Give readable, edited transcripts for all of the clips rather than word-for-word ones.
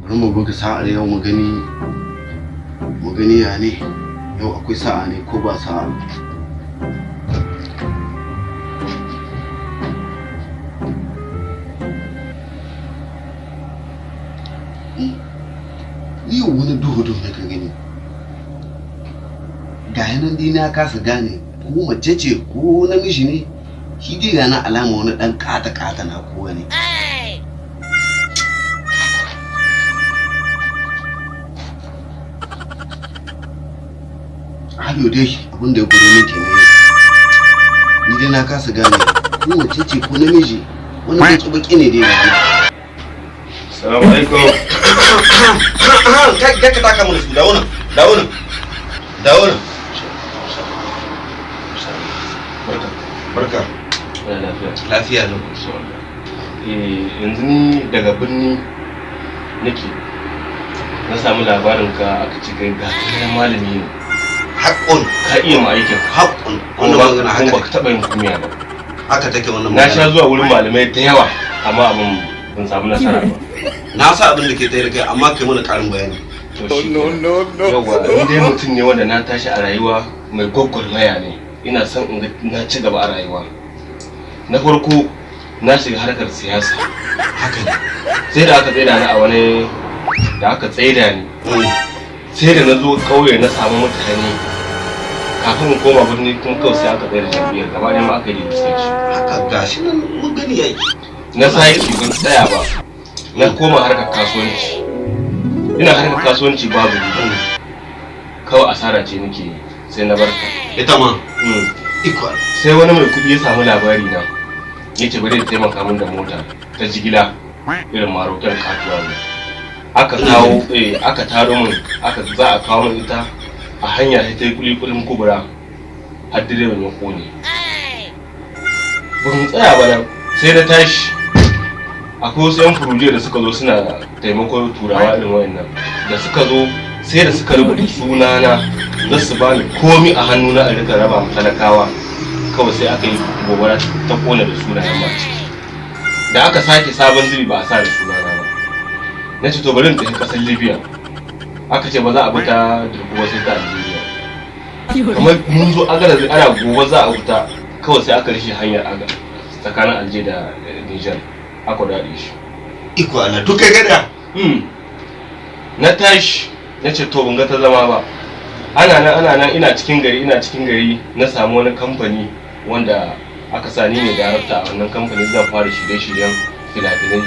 bari mu buga sa'ar yau mu gani ya ne yau akwai sa'a ne ko ba sa'a. Yau wani duhu na ka gani ga yanan dai na kasa gane ko mace ce ko namiji ne, shi dai ga na alama wani dan kata na kowa ne. Hado dai abinda ya gudu min kenan yau, ni dai na kasa gane ko mace ce ko namiji, wani baki ne dai ga ni. Assalamu alaikum. Kai ka taka mana su, dawo nan. Barka. Lafiya lau. Yanzu ni daga birni nake na samu labarin ka aka ci kai ga malami ne. Haƙƙun ka iya ma aikin. Haƙƙun wannan magana haka baka taɓa yin kumiya ba. Haka take wannan magana. Na sha zuwa wurin malamai da yawa amma abin ban samu nasara ba. Na sa abin da ke tayar kai amma kai mana ƙarin bayani. No. Yawwa ni dai mutum ne wanda na tashi a rayuwa mai gwagwarmaya ne. Ina son in na ci gaba a rayuwa. Na farko na shiga harkar siyasa. Haka ne. Sai da aka tsaida ni a wani da aka tsaida ni. Sai da na zo kauye na samu mutane kafin in koma birni kuma kawai sai aka tsaida jam'iyyar gaba ɗaya ma aka yi diskaci. Haka gashi nan mun gani yayi. Na sake ban tsaya ba. Na koma harkar kasuwanci. Ina harkar kasuwanci babu ni. Kawai asara ce nake sai na barka. Ita ma. Equal. Sai wani mai kuɗi ya samu labari na. Yace bari ya taimaka min da mota ta jigila irin marotan katuwa ne. Aka taro min za a kawo min ita a hanya sai ta yi kulikulin kubura har direban ya kone. Ban tsaya ba nan sai na tashi. Akwai wasu 'yan furuje da suka zo suna taimakon turawa irin wayannan da suka zo sai da suka rubuta sunana za su ba ni komi a hannuna a rika raba talakawa. Kawai sai aka yi gobara ta kona da sunayen ma ciki. Da aka sake sabon zubi ba a sa da sunana ba. Na ce to bari in tafi kasar Libya. Aka ce ba za a bi ta dirkuwa sai ta Algeria. Kamar mun zo agara ana gobe za a fita kawai sai aka rishe hanyar aga tsakanin Alje da Niger. Aka daɗe shi. Iko Allah duka gada. Na tashi na ce to ban ga ta zama ba. Ana nan ina cikin gari na samu wani kamfani wanda aka sa ni ne darakta a wannan kamfani zan fara shirye-shiryen fina-finai.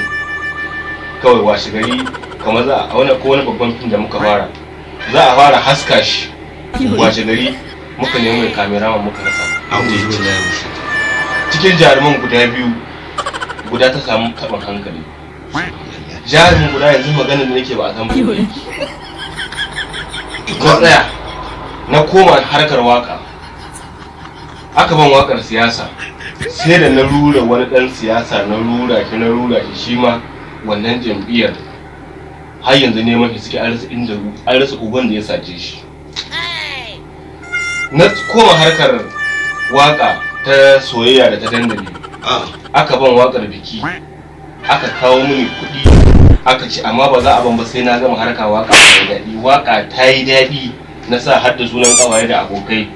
Kawai washe gari kamar za a wani babban fim da muka fara za a fara haska shi. Washe gari muka nemi mai kameraman muka rasa. Cikin jaruman guda biyu guda ta samu taɓin hankali. Jarumin guda yanzu maganar da nake ba a san ba. Na tsaya na koma harkar waka. Aka ban wakar siyasa sai da na rura wani dan siyasa na rura shi shi ma wannan jam'iyyar har yanzu neman shi suke an rasa uban da ya sace shi. Na koma harkar waka ta soyayya da ta dandali. Aka ban wakar biki aka kawo mini kuɗi aka ce amma ba za a ban ba sai na gama harka waka ta yi daɗi na sa har da sunan ƙawaye da abokai.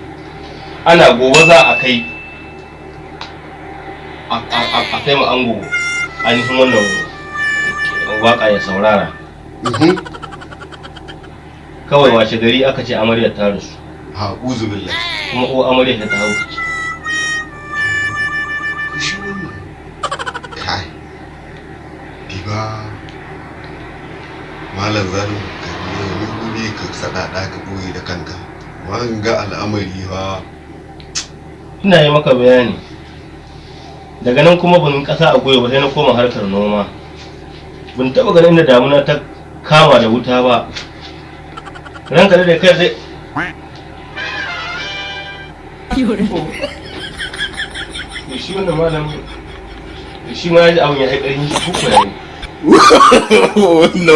Ana gobe za a kai mu ango ainihin wannan waka ya saurara. Kawai washe gari aka ce amaryar ta rasu. A'udhu billahi. Kuma ko amaryar ta hauka ce. Kai. Diba malam zan ka nemi guri ka sadada ka boye da kanka. Wanga al'amari fa. Ina yi maka bayani. Daga nan kuma ban kasa a goye ba sai na koma harkar noma. Ban taba ganin da damuna ta kama da wuta ba. Ranka da kai sai shi wannan malam shi ma yaji abin ya haƙarin shi kuku ya ne. No.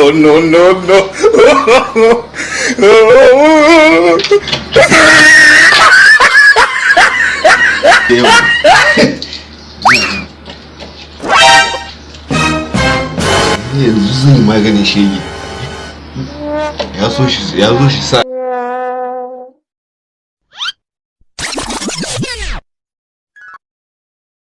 Yanzu zan yi maganin shege. ya zo shi sa